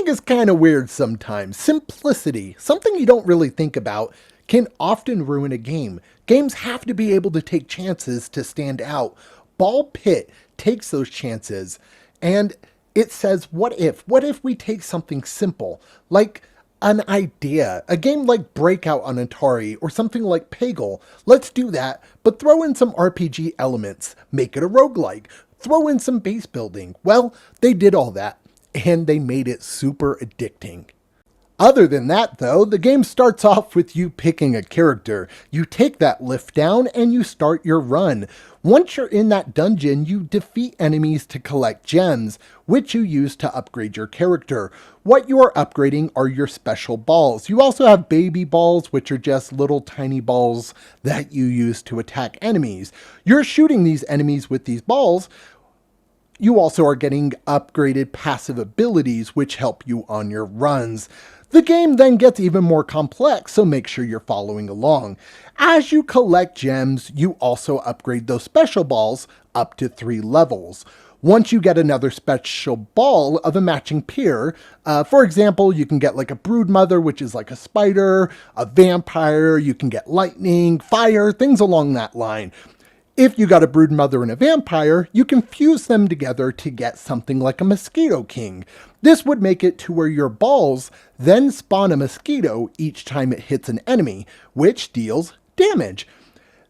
Cheating is kind of weird sometimes. Simplicity, something you don't really think about, can often ruin a game. Games have to be able to take chances to stand out. Ball Pit takes those chances and it says, what if? What if we take something simple, like an idea, a game like Breakout on Atari or something like Peggle? Let's do that, but throw in some RPG elements, make it a roguelike, throw in some base building. Well, they did all that and they made it super addicting. Other than that though, the game starts off with you picking a character. You take that lift down and you start your run. Once you're in that dungeon, you defeat enemies to collect gems, which you use to upgrade your character. What you are upgrading are your special balls. You also have baby balls, which are just little tiny balls that you use to attack enemies. You're shooting these enemies with these balls. You also are getting upgraded passive abilities, which help you on your runs. The game then gets even more complex, so make sure you're following along. As you collect gems, you also upgrade those special balls up to 3 levels. Once you get another special ball of a matching peer, for example, you can get like a broodmother, which is like a spider, a vampire, you can get lightning, fire, things along that line. If you got a broodmother and a vampire, you can fuse them together to get something like a mosquito king. This would make it to where your balls then spawn a mosquito each time it hits an enemy, which deals damage.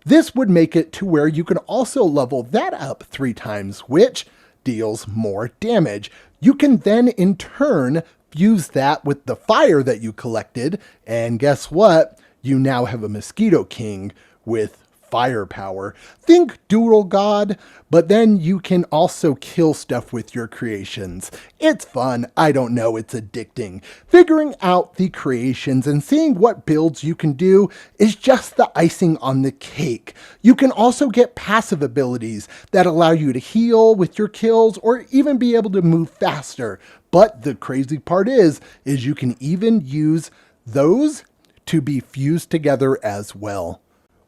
This would make it to where you can also level that up 3 times, which deals more damage. You can then in turn fuse that with the fire that you collected, and guess what? You now have a mosquito king with firepower. Think Doodle God, but then you can also kill stuff with your creations. It's fun. I don't know. It's addicting. Figuring out the creations and seeing what builds you can do is just the icing on the cake. You can also get passive abilities that allow you to heal with your kills or even be able to move faster. But the crazy part is you can even use those to be fused together as well.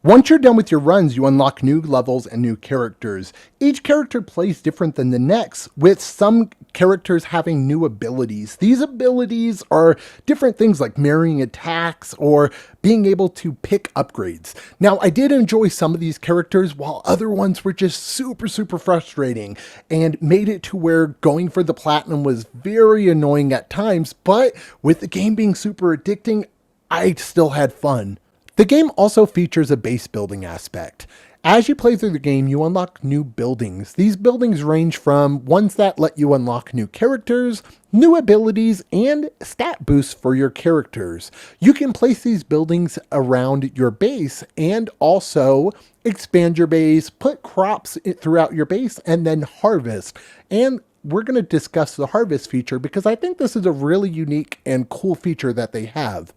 Once you're done with your runs, you unlock new levels and new characters. Each character plays different than the next, with some characters having new abilities. These abilities are different things like mirroring attacks or being able to pick upgrades. Now, I did enjoy some of these characters, while other ones were just super frustrating and made it to where going for the platinum was very annoying at times, but with the game being super addicting, I still had fun. The game also features a base building aspect. As you play through the game, you unlock new buildings. These buildings range from ones that let you unlock new characters, new abilities, and stat boosts for your characters. You can place these buildings around your base and also expand your base, put crops throughout your base, and then harvest. And we're going to discuss the harvest feature because I think this is a really unique and cool feature that they have.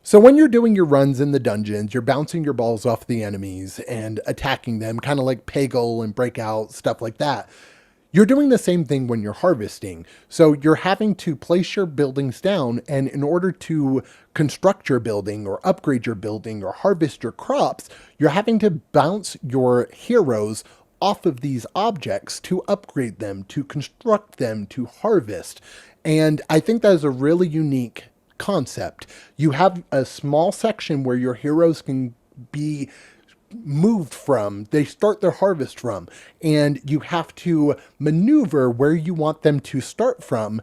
So when you're doing your runs in the dungeons, you're bouncing your balls off the enemies and attacking them, kind of like Peggle and Breakout, stuff like that. You're doing the same thing when you're harvesting. So you're having to place your buildings down, and in order to construct your building or upgrade your building or harvest your crops, you're having to bounce your heroes off of these objects to upgrade them, to construct them, to harvest. And I think that is a really unique concept. You have a small section where your heroes can be moved from, they start their harvest from, and you have to maneuver where you want them to start from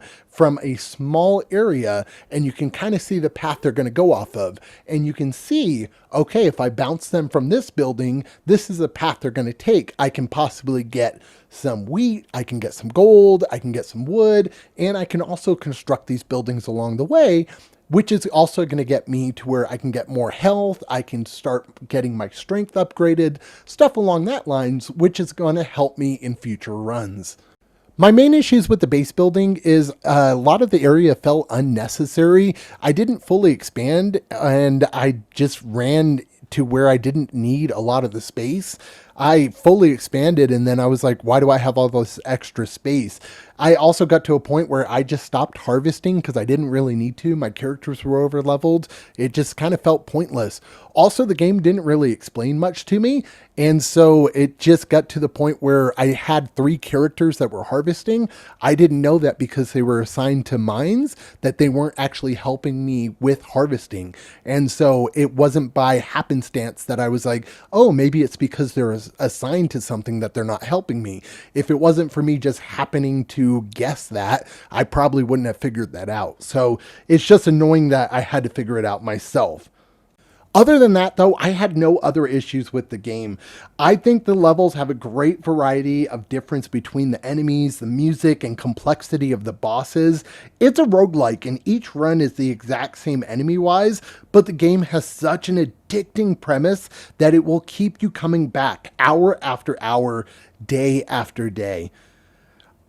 a small area, and you can kind of see the path they're going to go off of, and you can see, okay, if I bounce them from this building, this is the path they're going to take. I can possibly get some wheat, I can get some gold, I can get some wood, and I can also construct these buildings along the way, which is also going to get me to where I can get more health, I can start getting my strength upgraded, stuff along that lines, which is going to help me in future runs. My main issues with the base building is a lot of the area felt unnecessary. I didn't fully expand and I just ran to where I didn't need a lot of the space. I fully expanded, and then I was like, why do I have all this extra space? I also got to a point where I just stopped harvesting because I didn't really need to. My characters were over leveled. It just kind of felt pointless. Also, the game didn't really explain much to me. And so it just got to the point where I had 3 characters that were harvesting. I didn't know that because they were assigned to mines, that they weren't actually helping me with harvesting. And so it wasn't by happenstance that I was like, oh, maybe it's because they're assigned to something that they're not helping me. If it wasn't for me just happening to guess that, I probably wouldn't have figured that out. So it's just annoying that I had to figure it out myself. Other than that, though, I had no other issues with the game. I think the levels have a great variety of difference between the enemies, the music, and complexity of the bosses. It's a roguelike, and each run is the exact same enemy-wise, but the game has such an addicting premise that it will keep you coming back hour after hour, day after day.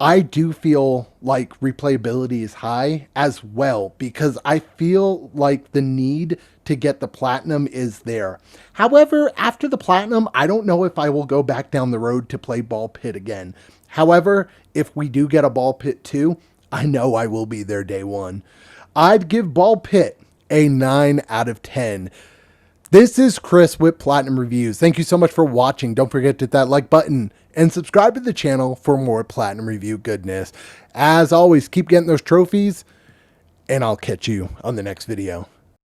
I do feel like replayability is high as well because I feel like the need to get the platinum is there. However, after the platinum, I don't know if I will go back down the road to play Ball Pit again. However, if we do get a Ball Pit 2, I know I will be there day one. I'd give Ball Pit a 9 out of 10. This is Chris with Platinum Reviews. Thank you so much for watching. Don't forget to hit that like button and subscribe to the channel for more Platinum Review goodness. As always, keep getting those trophies, and I'll catch you on the next video.